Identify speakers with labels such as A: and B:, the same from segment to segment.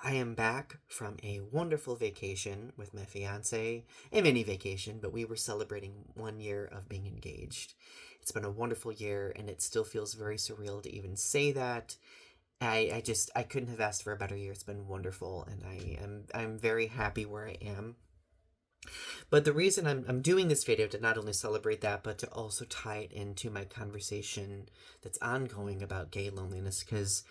A: I am back from a wonderful vacation with my fiance, a mini vacation, but we were celebrating 1 year of being engaged. It's been a wonderful year, and it still feels very surreal to even say that. I couldn't have asked for a better year. It's been wonderful, and I'm very happy where I am. But the reason I'm doing this video to not only celebrate that, but to also tie it into my conversation that's ongoing about gay loneliness, because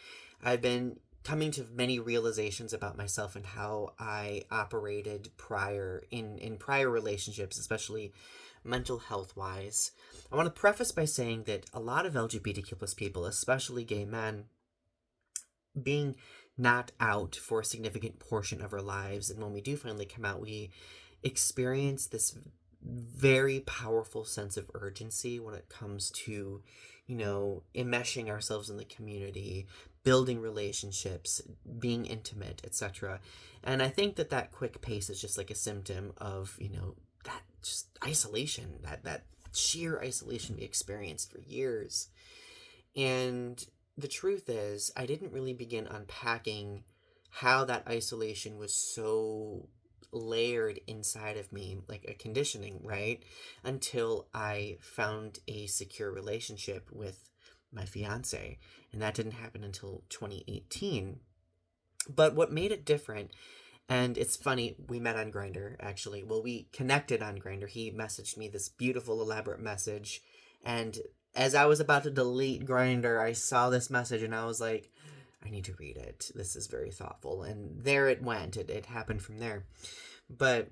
A: I've been coming to many realizations about myself and how I operated prior in prior relationships, especially mental health wise. I want to preface by saying that a lot of LGBTQ plus people, especially gay men, being not out for a significant portion of our lives, and when we do finally come out, we experience this very powerful sense of urgency when it comes to, enmeshing ourselves in the community, building relationships, being intimate, etc. And I think that quick pace is just like a symptom of, that just isolation, that sheer isolation we experienced for years. And the truth is, I didn't really begin unpacking how that isolation was so layered inside of me, like a conditioning, right? Until I found a secure relationship with my fiance. And that didn't happen until 2018. But what made it different, and it's funny, we met on Grindr, actually. Well, we connected on Grindr. He messaged me this beautiful, elaborate message. And as I was about to delete Grindr, I saw this message and I was like, I need to read it. This is very thoughtful. And there it went. It happened from there. But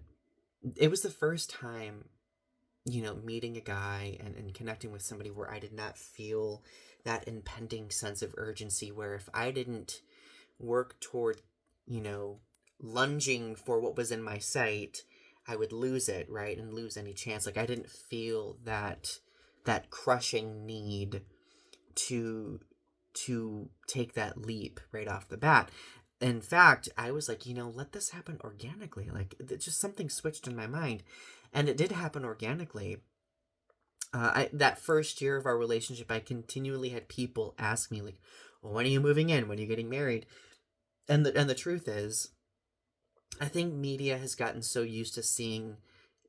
A: it was the first time, meeting a guy and connecting with somebody where I did not feel that impending sense of urgency, where if I didn't work toward, lunging for what was in my sight, I would lose it, right? And lose any chance. Like, I didn't feel that crushing need to take that leap right off the bat. In fact, I was like, let this happen organically. Like, just something switched in my mind, and it did happen organically. That first year of our relationship, I continually had people ask me, like, well, when are you moving in? When are you getting married? And the truth is, I think media has gotten so used to seeing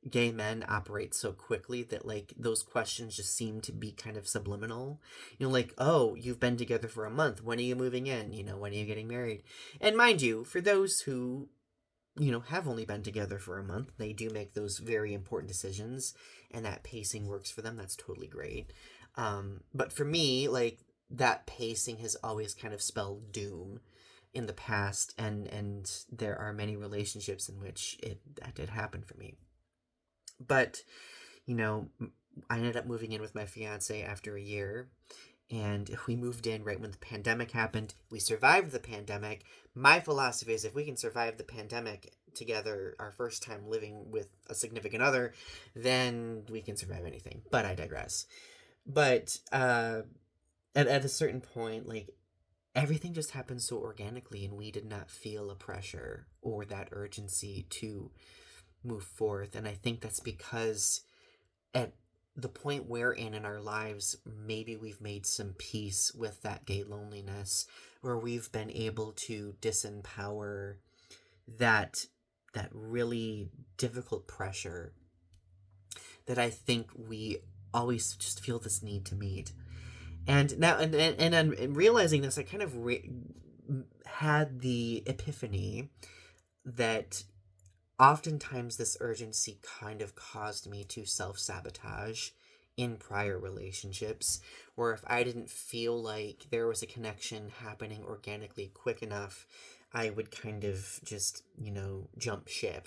A: gay men operate so quickly that, like, those questions just seem to be kind of subliminal. Like, oh, you've been together for a month, when are you moving in? When are you getting married? And mind you, for those who have only been together for a month, they do make those very important decisions, and that pacing works for them. That's totally great. But for me, like, that pacing has always kind of spelled doom in the past, and there are many relationships in which that did happen for me. But, I ended up moving in with my fiance after a year, and we moved in right when the pandemic happened. We survived the pandemic. My philosophy is, if we can survive the pandemic together, our first time living with a significant other, then we can survive anything. But I digress. But at a certain point, like, everything just happened so organically, and we did not feel a pressure or that urgency to move forth. And I think that's because at the point we're in our lives, maybe we've made some peace with that gay loneliness, where we've been able to disempower that really difficult pressure that I think we always just feel this need to meet. And now, and I'm realizing this, I kind of had the epiphany that oftentimes this urgency kind of caused me to self-sabotage in prior relationships, where if I didn't feel like there was a connection happening organically quick enough, I would kind of just, jump ship.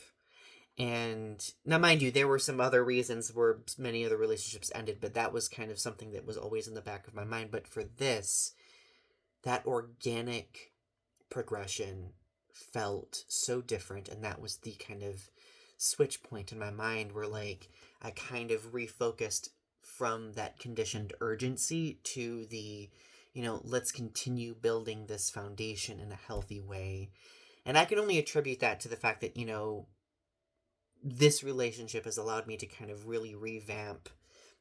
A: And now, mind you, there were some other reasons where many other relationships ended, but that was kind of something that was always in the back of my mind. But for this, that organic progression felt so different, and that was the kind of switch point in my mind where, like, I kind of refocused from that conditioned urgency to the, let's continue building this foundation in a healthy way. And I can only attribute that to the fact that, this relationship has allowed me to kind of really revamp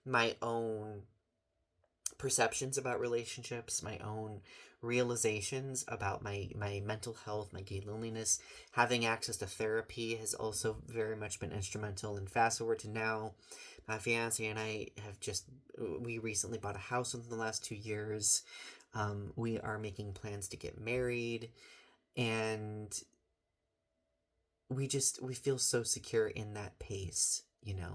A: my own perceptions about relationships, my own realizations about my mental health, my gay loneliness. Having access to therapy has also very much been instrumental. And fast forward to now, my fiance and I we recently bought a house within the last 2 years. We are making plans to get married, and we feel so secure in that pace,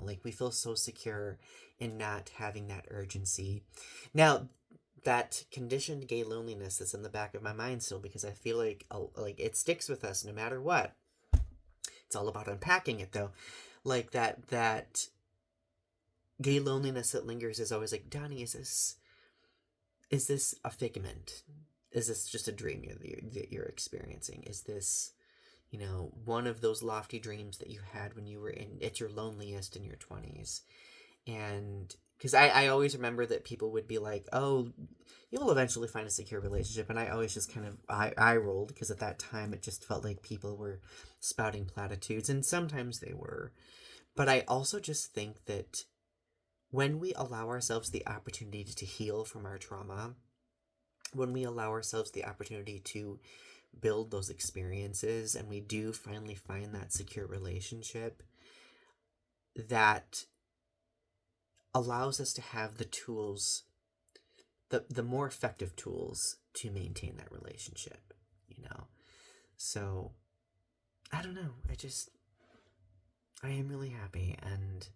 A: like we feel so secure in not having that urgency. Now, that conditioned gay loneliness is in the back of my mind still, because I feel like it sticks with us no matter what. It's all about unpacking it, though. Like that gay loneliness that lingers is always like, Donny, is this a figment? Is this just a dream that you're experiencing? Is this, one of those lofty dreams that you had when you were at your loneliest in your 20s? And because I always remember that people would be like, oh, you'll eventually find a secure relationship. And I always just kind of eye rolled, because at that time it just felt like people were spouting platitudes. And sometimes they were. But I also just think that when we allow ourselves the opportunity to heal from our trauma, when we allow ourselves the opportunity to build those experiences, and we do finally find that secure relationship, that allows us to have the tools, the more effective tools to maintain that relationship, So, I don't know. I am really happy, and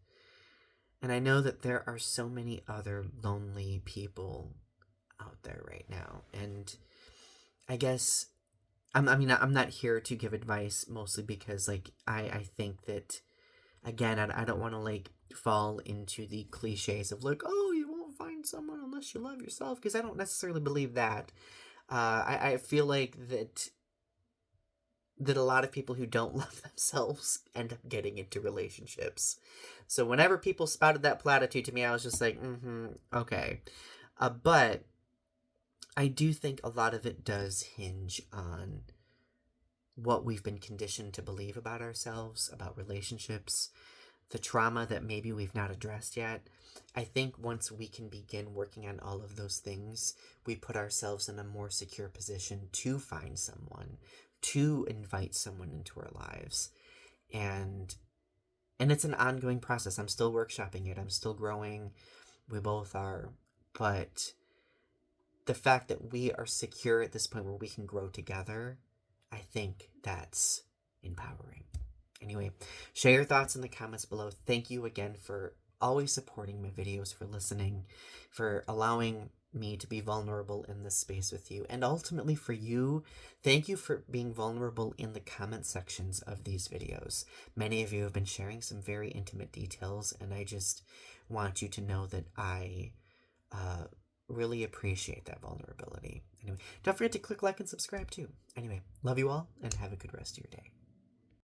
A: I know that there are so many other lonely people out there right now. And I guess I'm not here to give advice, mostly because like I think that, again, I don't want to like fall into the cliches of like, oh, you won't find someone unless you love yourself, because I don't necessarily believe that. I feel like that a lot of people who don't love themselves end up getting into relationships. So whenever people spouted that platitude to me, I was just like, okay. But I do think a lot of it does hinge on what we've been conditioned to believe about ourselves, about relationships, the trauma that maybe we've not addressed yet. I think once we can begin working on all of those things, we put ourselves in a more secure position to find someone, to invite someone into our lives. And it's an ongoing process. I'm still workshopping it. I'm still growing. We both are. But the fact that we are secure at this point where we can grow together, I think that's empowering. Anyway, share your thoughts in the comments below. Thank you again for always supporting my videos, for listening, for allowing me to be vulnerable in this space with you. And ultimately for you, thank you for being vulnerable in the comment sections of these videos. Many of you have been sharing some very intimate details, and I just want you to know that I really appreciate that vulnerability. Anyway, don't forget to click like and subscribe too. Anyway, love you all, and have a good rest of your day.